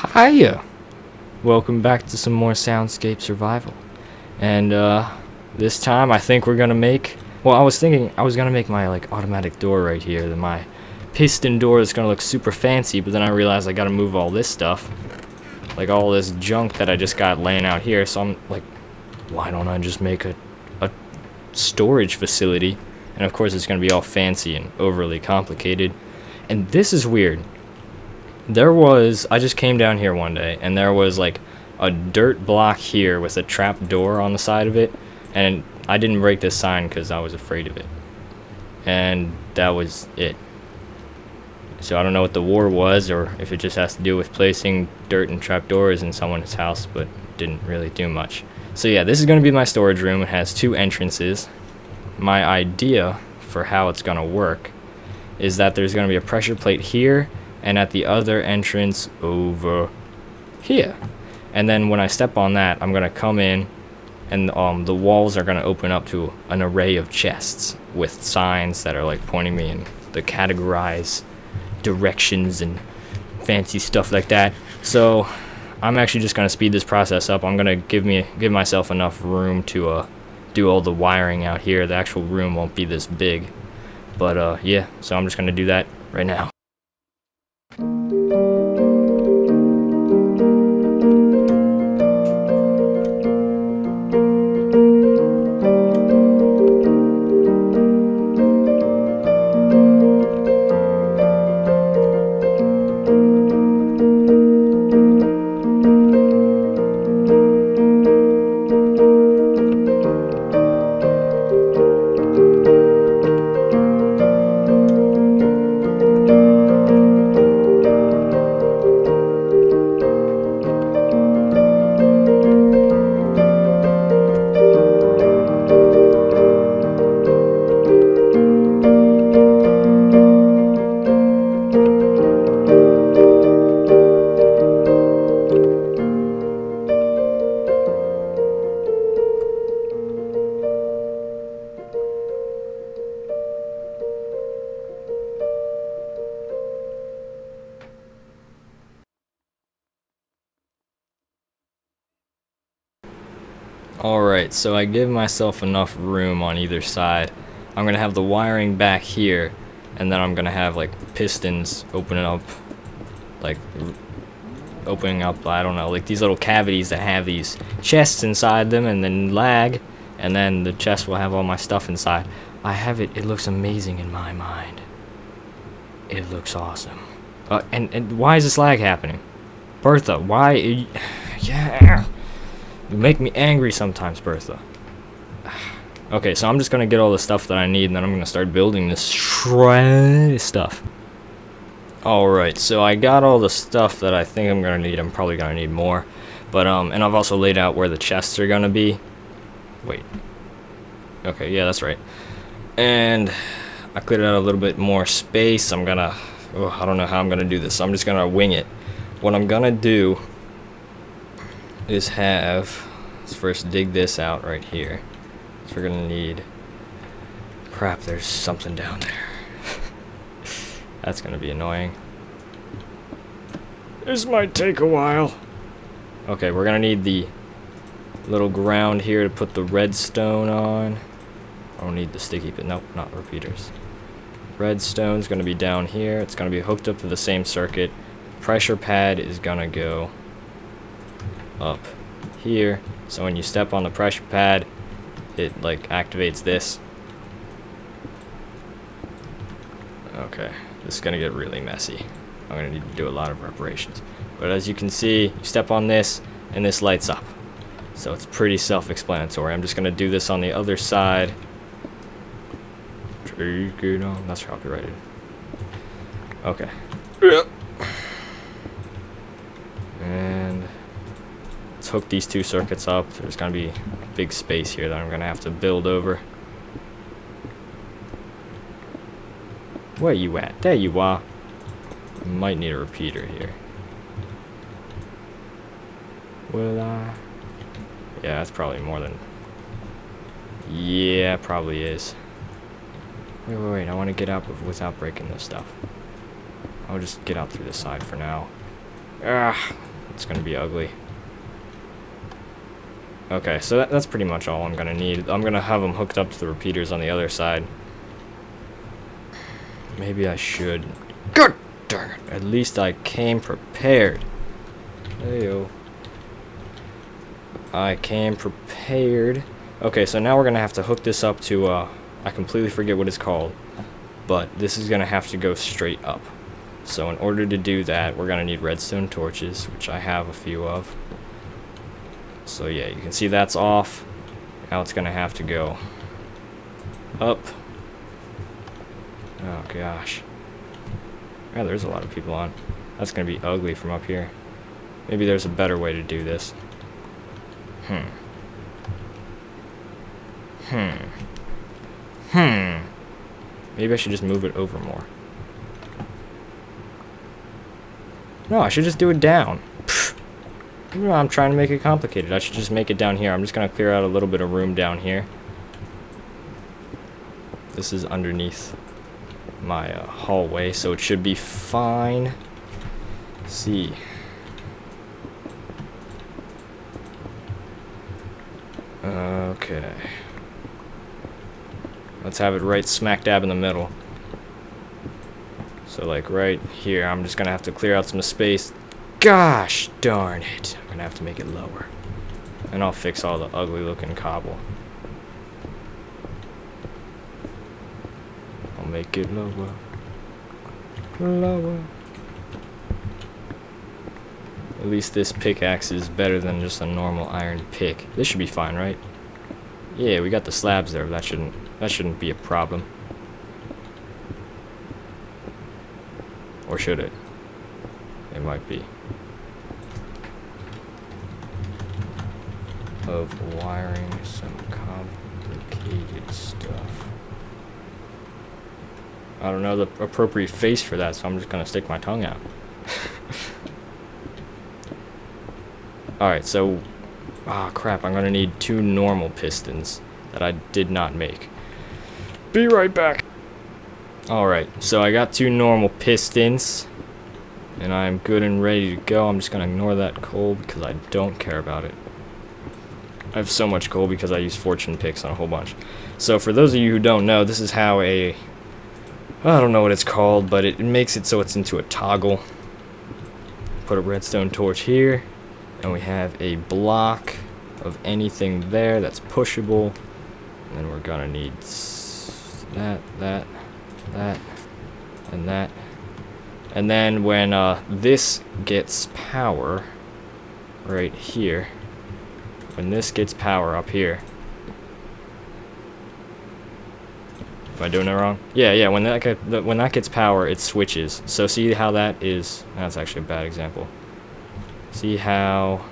Hiya! Welcome back to some more Soundscape Survival. And this time I think we're gonna make, well, I was thinking I was gonna make my like automatic door right here, then my piston door is gonna look super fancy, but then I realized I gotta move all this stuff, like all this junk that I just got laying out here. So I'm like, why don't I just make a storage facility? And of course it's gonna be all fancy and overly complicated. And this is weird. I just came down here one day and there was like a dirt block here with a trap door on the side of it, and I didn't break this sign because I was afraid of it, and that was it. So I don't know what the war was, or if it just has to do with placing dirt and trap doors in someone's house, but didn't really do much. So yeah, this is going to be my storage room. It has two entrances. My idea for how it's going to work is that there's going to be a pressure plate here and at the other entrance over here. And then when I step on that, I'm going to come in and the walls are going to open up to an array of chests with signs that are like pointing me in the categorized directions and fancy stuff like that. So I'm actually just going to speed this process up. I'm going to give myself enough room to do all the wiring out here. The actual room won't be this big, but yeah, so I'm just going to do that right now. Alright, so I give myself enough room on either side. I'm going to have the wiring back here, and then I'm going to have like pistons opening up, I don't know, like these little cavities that have these chests inside them, and then lag, and then the chest will have all my stuff inside. I have it, it looks amazing in my mind. It looks awesome. And why is this lag happening? Bertha, why? Yeah. You make me angry sometimes, Bertha. Okay, so I'm just gonna get all the stuff that I need, and then I'm gonna start building this stuff. Alright, so I got all the stuff that I think I'm gonna need. I'm probably gonna need more. But, and I've also laid out where the chests are gonna be. Wait. Okay, yeah, that's right. And I cleared out a little bit more space. I don't know how I'm gonna do this, so I'm just gonna wing it. What I'm gonna do is let's first dig this out right here. So we're gonna need, crap, there's something down there. That's gonna be annoying. This might take a while. Okay, we're gonna need the little ground here to put the redstone on. I don't need the sticky, but nope, not repeaters. Redstone's gonna be down here. It's gonna be hooked up to the same circuit. Pressure pad is gonna go up here, so when you step on the pressure pad, it like activates this. Okay, this is gonna get really messy. I'm gonna need to do a lot of reparations, but as you can see, you step on this and this lights up, so it's pretty self-explanatory. I'm just gonna do this on the other side. That's copyrighted. Okay. And let's hook these two circuits up. There's gonna be big space here that I'm gonna have to build over. Where you at? There you are. Might need a repeater here. Will I? Yeah, that's probably more than. Yeah, probably is. Wait, I want to get out without breaking this stuff. I'll just get out through the side for now. It's gonna be ugly. Okay, so that's pretty much all I'm gonna need. I'm gonna have them hooked up to the repeaters on the other side. Maybe I should. God darn it! At least I came prepared. Heyo. I came prepared. Okay, so now we're gonna have to hook this up to, I completely forget what it's called, but this is gonna have to go straight up. So in order to do that, we're gonna need redstone torches, which I have a few of. So yeah, you can see that's off. Now it's gonna have to go up. Oh gosh. Yeah, there's a lot of people on. That's gonna be ugly from up here. Maybe there's a better way to do this. Maybe I should just move it over more. No, I should just do it down. You know, I'm trying to make it complicated. I should just make it down here. I'm just gonna clear out a little bit of room down here. This is underneath my hallway, so it should be fine. Let's see. Okay. Let's have it right smack dab in the middle. So like right here, I'm just gonna have to clear out some space. Gosh darn it. I'm gonna have to make it lower. And I'll fix all the ugly looking cobble. I'll make it lower. Lower. At least this pickaxe is better than just a normal iron pick. This should be fine, right? Yeah, we got the slabs there. That shouldn't be a problem. Or should it? It might be. Of wiring some complicated stuff. I don't know the appropriate face for that, so I'm just gonna stick my tongue out. Alright, so crap, I'm gonna need 2 normal pistons that I did not make. Be right back. Alright, so I got 2 normal pistons and I'm good and ready to go. I'm just gonna ignore that coal because I don't care about it. I have so much coal because I use fortune picks on a whole bunch. So for those of you who don't know, this is how I don't know what it's called, but it makes it so it's into a toggle. Put a redstone torch here, and we have a block of anything there that's pushable. And then we're gonna need that, and that. And then when this gets power, right here, when this gets power up here, am I doing it wrong? Yeah, when that gets power, it switches. So see how that is, that's actually a bad example. See how,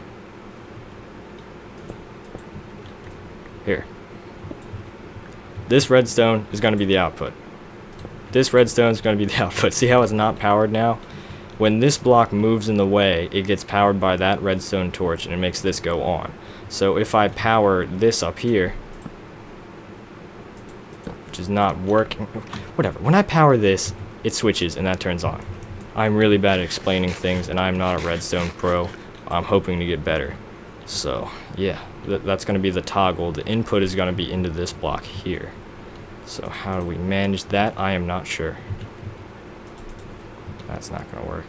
here, this redstone is going to be the output. This redstone is going to be the output. See how it's not powered now? When this block moves in the way, it gets powered by that redstone torch and it makes this go on. So if I power this up here, which is not working, whatever, when I power this, it switches and that turns on. I'm really bad at explaining things and I'm not a redstone pro. I'm hoping to get better. So yeah, that's going to be the toggle. The input is going to be into this block here. So how do we manage that? I am not sure. That's not going to work.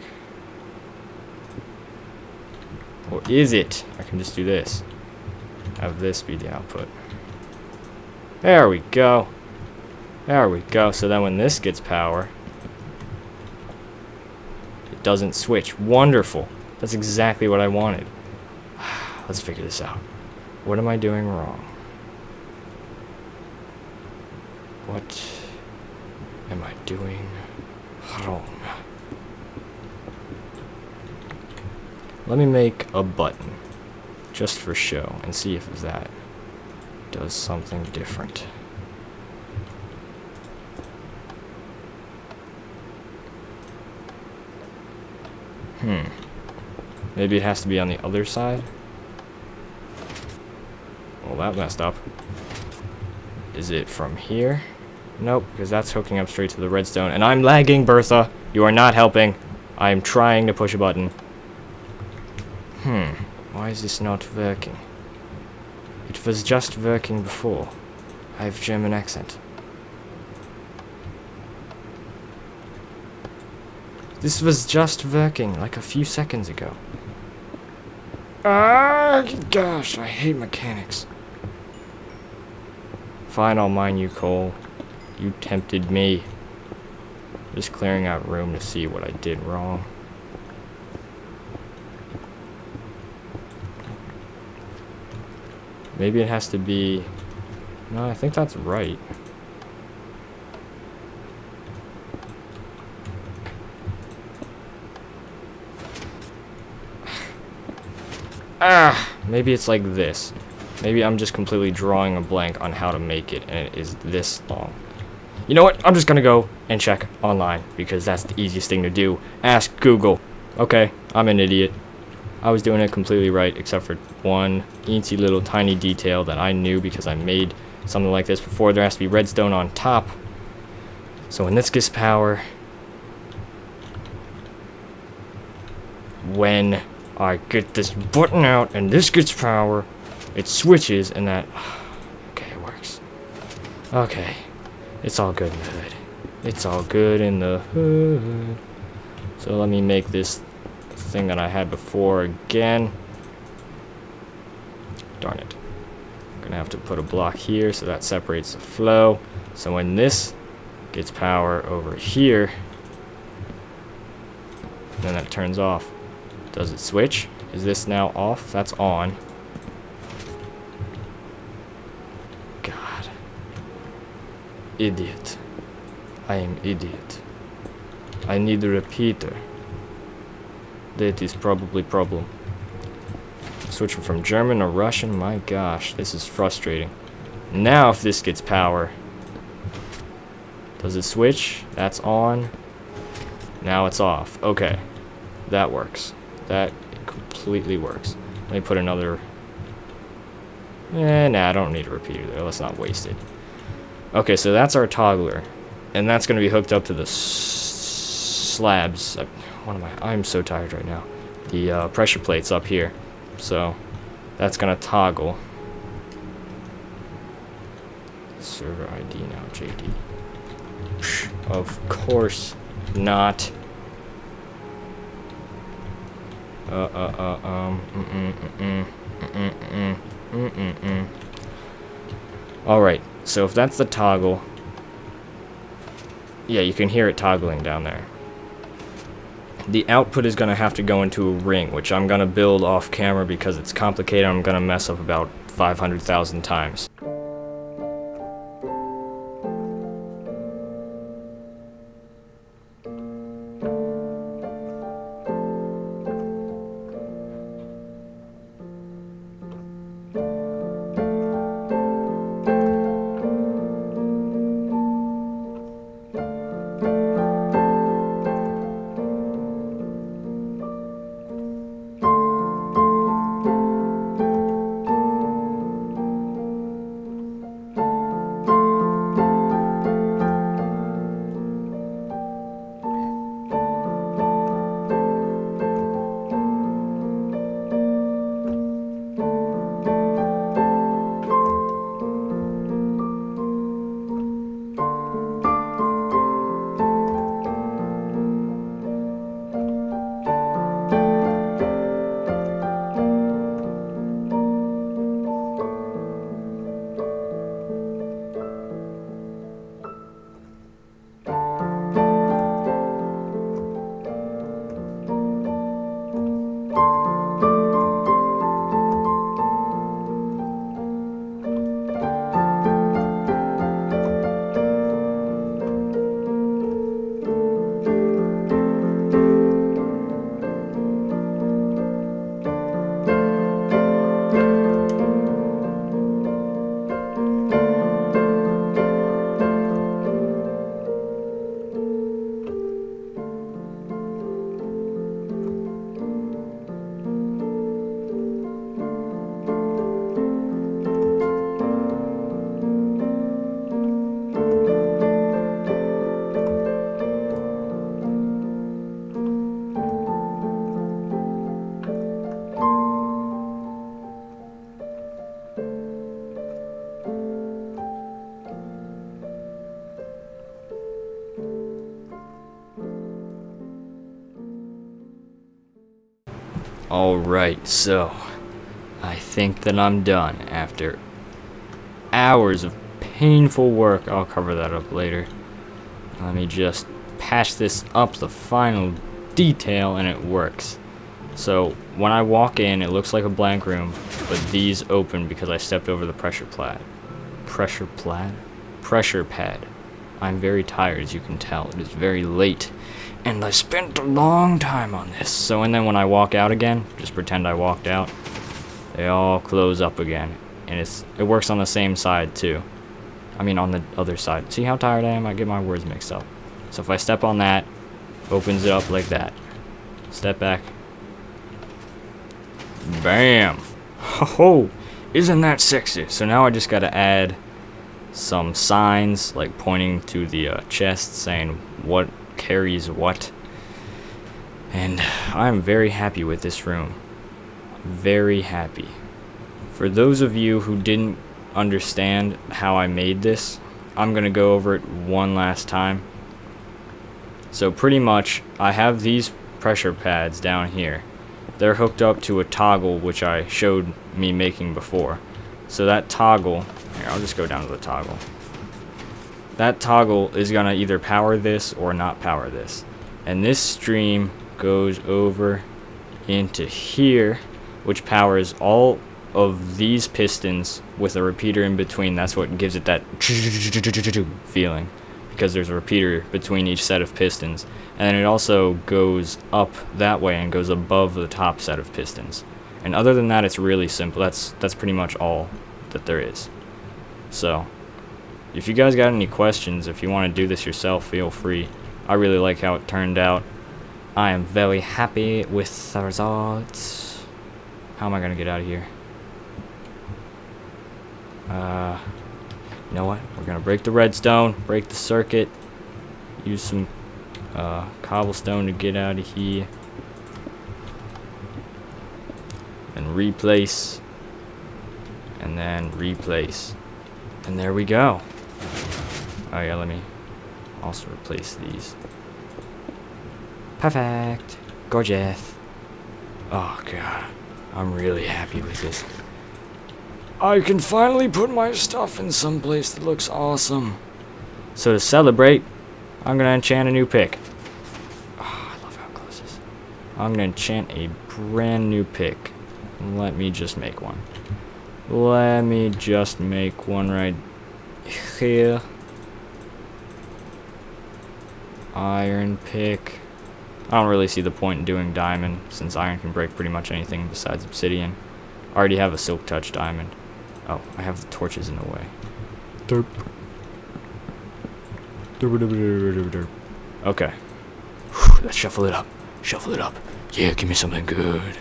Or is it? I can just do this. Have this be the output. There we go. There we go. So then when this gets power, it doesn't switch. Wonderful. That's exactly what I wanted. Let's figure this out. What am I doing wrong? What am I doing wrong? Let me make a button just for show and see if that does something different. Maybe it has to be on the other side. Well, that messed up. Is it from here? Nope, because that's hooking up straight to the redstone. And I'm lagging, Bertha. You are not helping. I am trying to push a button. Why is this not working? It was just working before. I have German accent. This was just working like a few seconds ago. Ah, gosh, I hate mechanics. Fine, I'll mine you coal. You tempted me. Just clearing out room to see what I did wrong. Maybe it has to be... No, I think that's right. Maybe it's like this. Maybe I'm just completely drawing a blank on how to make it, and it is this long. You know what? I'm just gonna go and check online, because that's the easiest thing to do. Ask Google. Okay, I'm an idiot. I was doing it completely right, except for one eensy little tiny detail that I knew because I made something like this before. There has to be redstone on top. So when this gets power, when I get this button out and this gets power, it switches and that... Okay, it works. Okay. It's all good in the hood. It's all good in the hood. So let me make this thing that I had before again. Darn it. I'm gonna have to put a block here so that separates the flow. So when this gets power over here, then that turns off. Does it switch? Is this now off? That's on. God. Idiot. I am idiot. I need a repeater. That is probably problem. Switching from German to Russian, my gosh, this is frustrating. Now if this gets power, does it switch? That's on. Now it's off. Okay, that works. That completely works. Let me put another... nah, I don't need a repeater there. Let's not waste it. Okay, so that's our toggler. And that's going to be hooked up to the slabs. I'm so tired right now. The pressure plate's up here. So that's going to toggle. Server ID now, JD. Of course not. Alright, so if that's the toggle, yeah, you can hear it toggling down there. The output is going to have to go into a ring, which I'm going to build off camera because it's complicated. I'm going to mess up about 500,000 times. Alright, so I think that I'm done after hours of painful work. I'll cover that up later. Let me just patch this up the final detail, and it works. So when I walk in, it looks like a blank room, but these open because I stepped over the pressure pad. I'm very tired, as you can tell. It is very late, and I spent a long time on this. So, and then when I walk out again, just pretend I walked out, they all close up again, and it works on the same side too. I mean on the other side. See how tired I am? I get my words mixed up. So if I step on that, opens it up like that. Step back. Bam! Ho! Isn't that sexy? So now I just gotta add some signs, like pointing to the chest, saying what carries what. And I'm very happy with this room. Very happy. For those of you who didn't understand how I made this, I'm gonna go over it one last time. So pretty much, I have these pressure pads down here. They're hooked up to a toggle, which I showed me making before. So that toggle, here, I'll just go down to the toggle. That toggle is gonna either power this or not power this. And this stream goes over into here, which powers all of these pistons with a repeater in between. That's what gives it that feeling, because there's a repeater between each set of pistons. And then it also goes up that way and goes above the top set of pistons. And other than that, it's really simple. That's pretty much all that there is. So if you guys got any questions, if you want to do this yourself, feel free. I really like how it turned out. I am very happy with the results. How am I gonna get out of here? You know what? We're gonna break the redstone, break the circuit, use some cobblestone to get out of here, and replace, and then replace, and there we go. Oh yeah, let me also replace these. Perfect. Gorgeous. Oh god, I'm really happy with this. I can finally put my stuff in some place that looks awesome. So to celebrate, I'm gonna enchant a new pick. Oh, I love how close this is. I'm gonna enchant a brand new pick. Let me just make one. Let me just make one right here. Iron pick. I don't really see the point in doing diamond, since iron can break pretty much anything besides obsidian. I already have a silk touch diamond. Oh, I have the torches in the way. Derp. Derp, derp, derp, derp, derp. Okay. Whew, let's shuffle it up. Shuffle it up. Yeah, give me something good.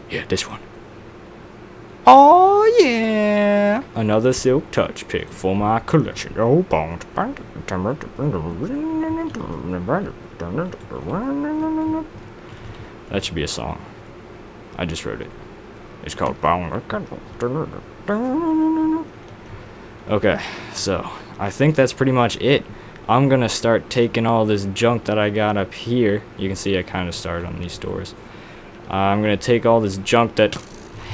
Yeah, this one. Oh yeah! Another silk touch pick for my collection. Oh, that should be a song. I just wrote it. It's called Okay, so I think that's pretty much it. I'm gonna start taking all this junk that I got up here. You can see I kind of started on these doors. I'm gonna take all this junk that...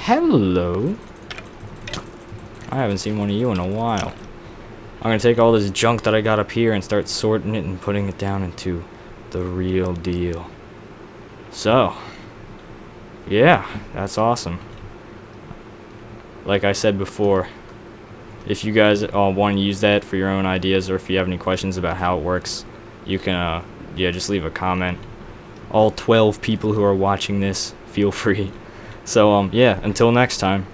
Hello? I haven't seen one of you in a while. I'm gonna take all this junk that I got up here and start sorting it and putting it down into the real deal. So, yeah, that's awesome. Like I said before, if you guys all want to use that for your own ideas, or if you have any questions about how it works, you can yeah, just leave a comment. All 12 people who are watching this, feel free. So yeah, until next time.